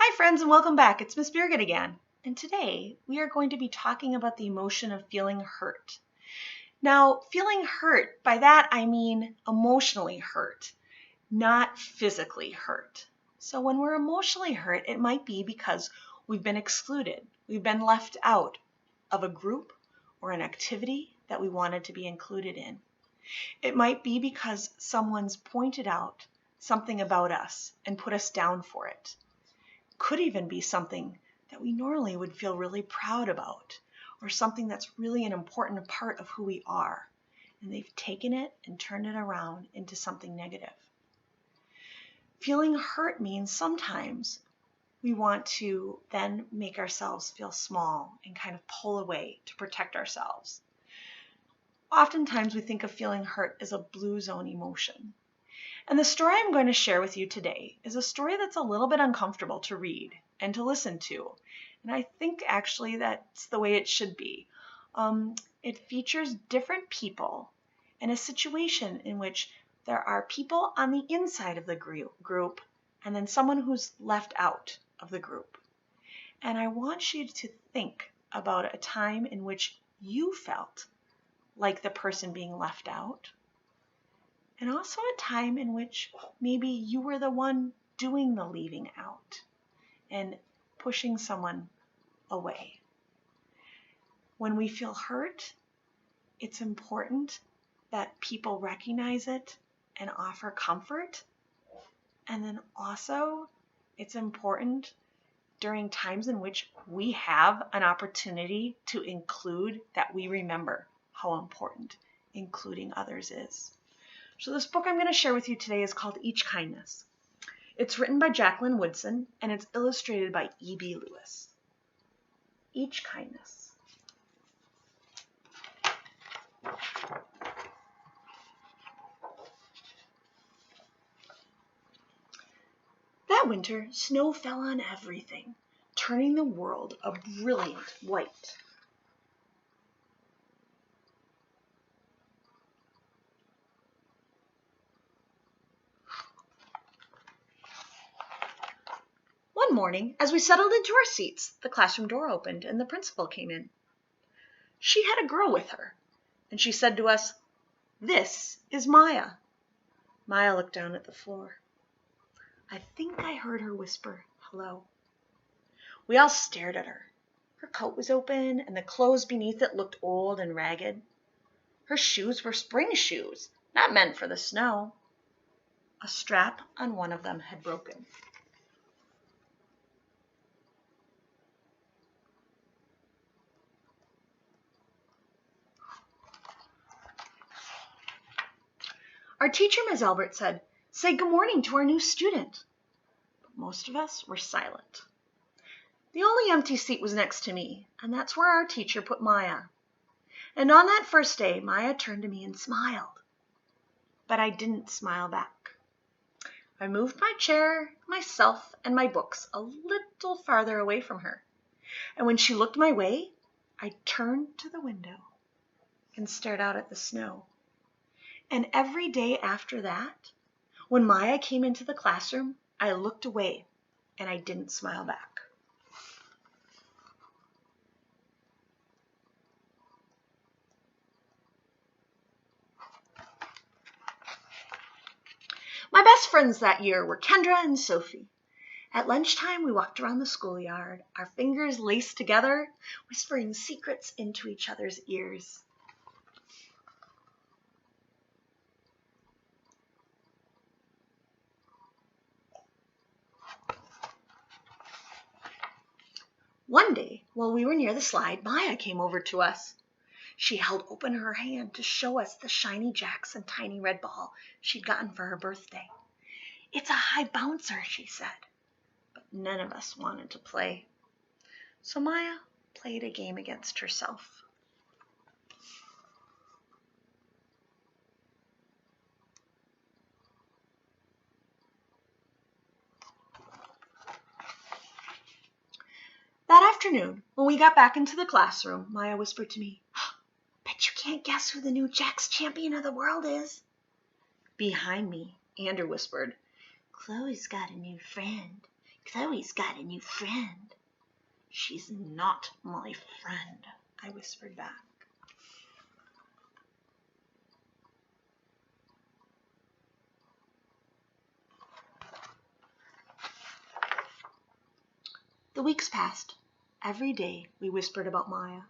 Hi friends and welcome back. It's Miss Birgit again. And today we are going to be talking about the emotion of feeling hurt. Now, feeling hurt, by that I mean emotionally hurt, not physically hurt. So when we're emotionally hurt, it might be because we've been excluded. We've been left out of a group or an activity that we wanted to be included in. It might be because someone's pointed out something about us and put us down for it. Could even be something that we normally would feel really proud about, or something that's really an important part of who we are, and they've taken it and turned it around into something negative. Feeling hurt means sometimes we want to then make ourselves feel small and kind of pull away to protect ourselves. Oftentimes we think of feeling hurt as a blue zone emotion. And the story I'm going to share with you today is a story that's a little bit uncomfortable to read and to listen to. And I think actually that's the way it should be. It features different people in a situation in which there are people on the inside of the group and then someone who's left out of the group. And I want you to think about a time in which you felt like the person being left out. And also a time in which maybe you were the one doing the leaving out and pushing someone away. When we feel hurt, it's important that people recognize it and offer comfort. And then also, it's important during times in which we have an opportunity to include that we remember how important including others is. So this book I'm going to share with you today is called Each Kindness. It's written by Jacqueline Woodson and it's illustrated by E.B. Lewis. Each Kindness. That winter, snow fell on everything, turning the world a brilliant white. One morning, as we settled into our seats, the classroom door opened and the principal came in. She had a girl with her, and she said to us, "This is Maya." Maya looked down at the floor. I think I heard her whisper, "Hello." We all stared at her. Her coat was open, and the clothes beneath it looked old and ragged. Her shoes were spring shoes, not meant for the snow. A strap on one of them had broken. Our teacher, Ms. Albert, said, "Say good morning to our new student." But most of us were silent. The only empty seat was next to me, and that's where our teacher put Maya. And on that first day, Maya turned to me and smiled. But I didn't smile back. I moved my chair, myself, and my books a little farther away from her. And when she looked my way, I turned to the window and stared out at the snow. And every day after that, when Maya came into the classroom, I looked away and I didn't smile back. My best friends that year were Kendra and Sophie. At lunchtime, we walked around the schoolyard, our fingers laced together, whispering secrets into each other's ears. One day, while we were near the slide, Maya came over to us. She held open her hand to show us the shiny jacks and tiny red ball she'd gotten for her birthday. "It's a high bouncer," she said. But none of us wanted to play. So Maya played a game against herself. That afternoon, when we got back into the classroom, Maya whispered to me, "Bet you can't guess who the new Jacks champion of the world is." Behind me, Andrew whispered, "Chloe's got a new friend. Chloe's got a new friend. She's not my friend, I whispered back. The weeks passed. Every day we whispered about Maya,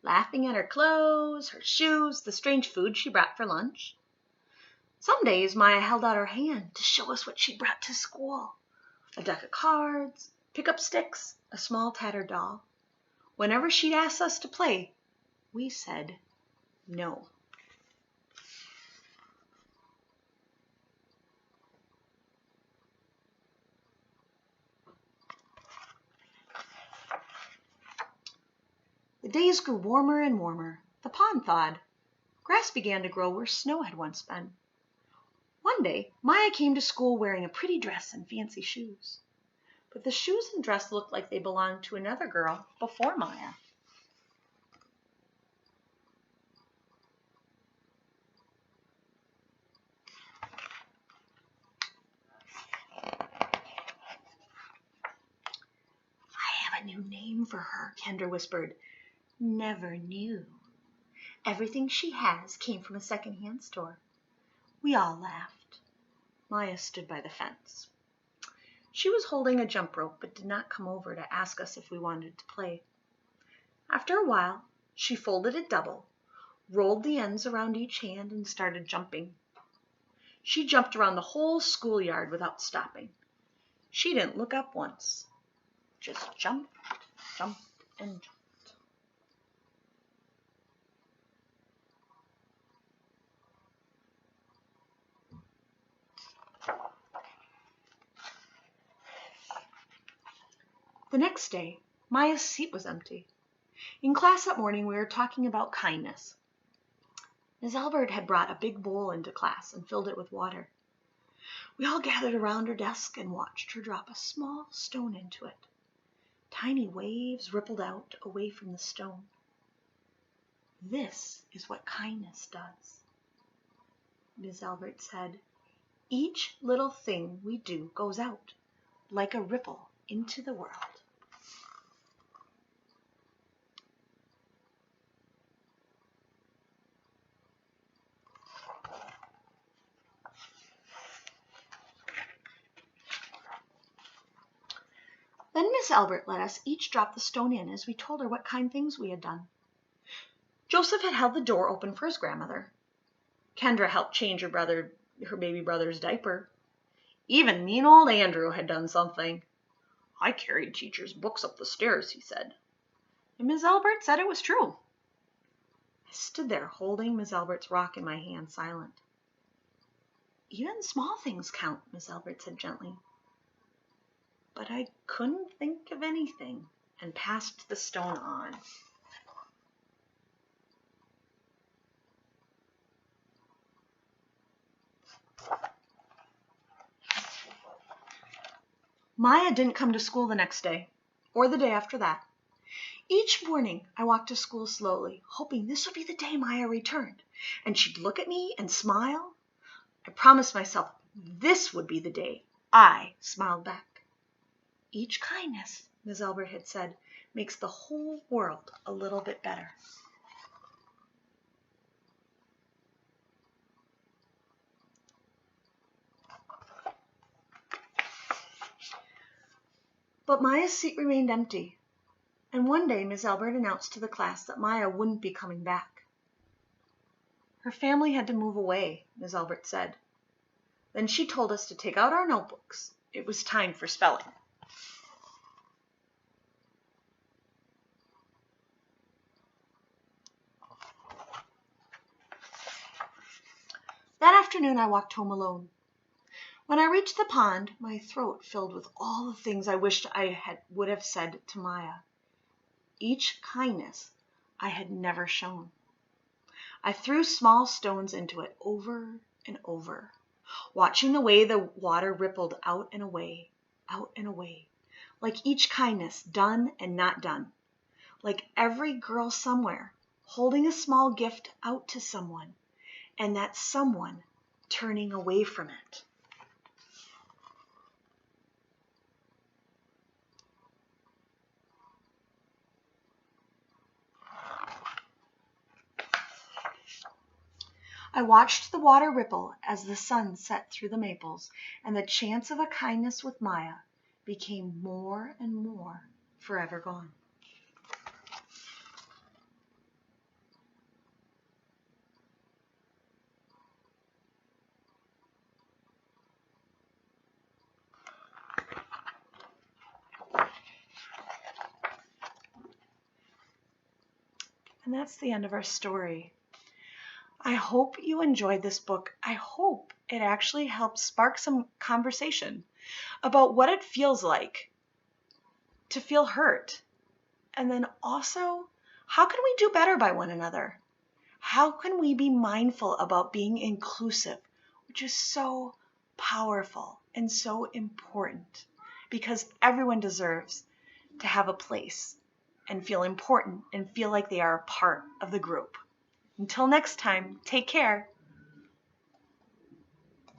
laughing at her clothes, her shoes, the strange food she brought for lunch. Some days Maya held out her hand to show us what she'd brought to school. A deck of cards, pick-up sticks, a small tattered doll. Whenever she'd ask us to play, we said no. The days grew warmer and warmer. The pond thawed. Grass began to grow where snow had once been. One day, Maya came to school wearing a pretty dress and fancy shoes. But the shoes and dress looked like they belonged to another girl before Maya. I have a new name for her, Kendra whispered. Never knew. Everything she has came from a second-hand store. We all laughed. Maya stood by the fence. She was holding a jump rope but did not come over to ask us if we wanted to play. After a while, she folded it double, rolled the ends around each hand, and started jumping. She jumped around the whole schoolyard without stopping. She didn't look up once. Just jumped, jumped, and jumped. The next day, Maya's seat was empty. In class that morning, we were talking about kindness. Ms. Albert had brought a big bowl into class and filled it with water. We all gathered around her desk and watched her drop a small stone into it. Tiny waves rippled out away from the stone. This is what kindness does. Ms. Albert said, each little thing we do goes out like a ripple into the world. Then Miss Albert let us each drop the stone in as we told her what kind things we had done. Joseph had held the door open for his grandmother. Kendra helped change her baby brother's diaper. Even mean old Andrew had done something. I carried teacher's books up the stairs, he said. And Miss Albert said it was true. I stood there holding Miss Albert's rock in my hand, silent. Even small things count, Miss Albert said gently. But I couldn't think of anything and passed the stone on. Maya didn't come to school the next day, or the day after that. Each morning I walked to school slowly, hoping this would be the day Maya returned, and she'd look at me and smile. I promised myself this would be the day I smiled back. Each kindness, Ms. Albert had said, makes the whole world a little bit better. But Maya's seat remained empty, and one day Ms. Albert announced to the class that Maya wouldn't be coming back. Her family had to move away, Ms. Albert said. Then she told us to take out our notebooks. It was time for spelling. That afternoon I walked home alone. When I reached the pond, my throat filled with all the things I wished would have said to Maya. Each kindness I had never shown. I threw small stones into it over and over, watching the way the water rippled out and away, like each kindness done and not done, like every girl somewhere holding a small gift out to someone, and that someone turning away from it. I watched the water ripple as the sun set through the maples, and the chance of a kindness with Maya became more and more forever gone. And that's the end of our story. I hope you enjoyed this book. I hope it actually helps spark some conversation about what it feels like to feel hurt. And then also, how can we do better by one another? How can we be mindful about being inclusive, which is so powerful and so important, because everyone deserves to have a place and feel important and feel like they are a part of the group. Until next time, take care.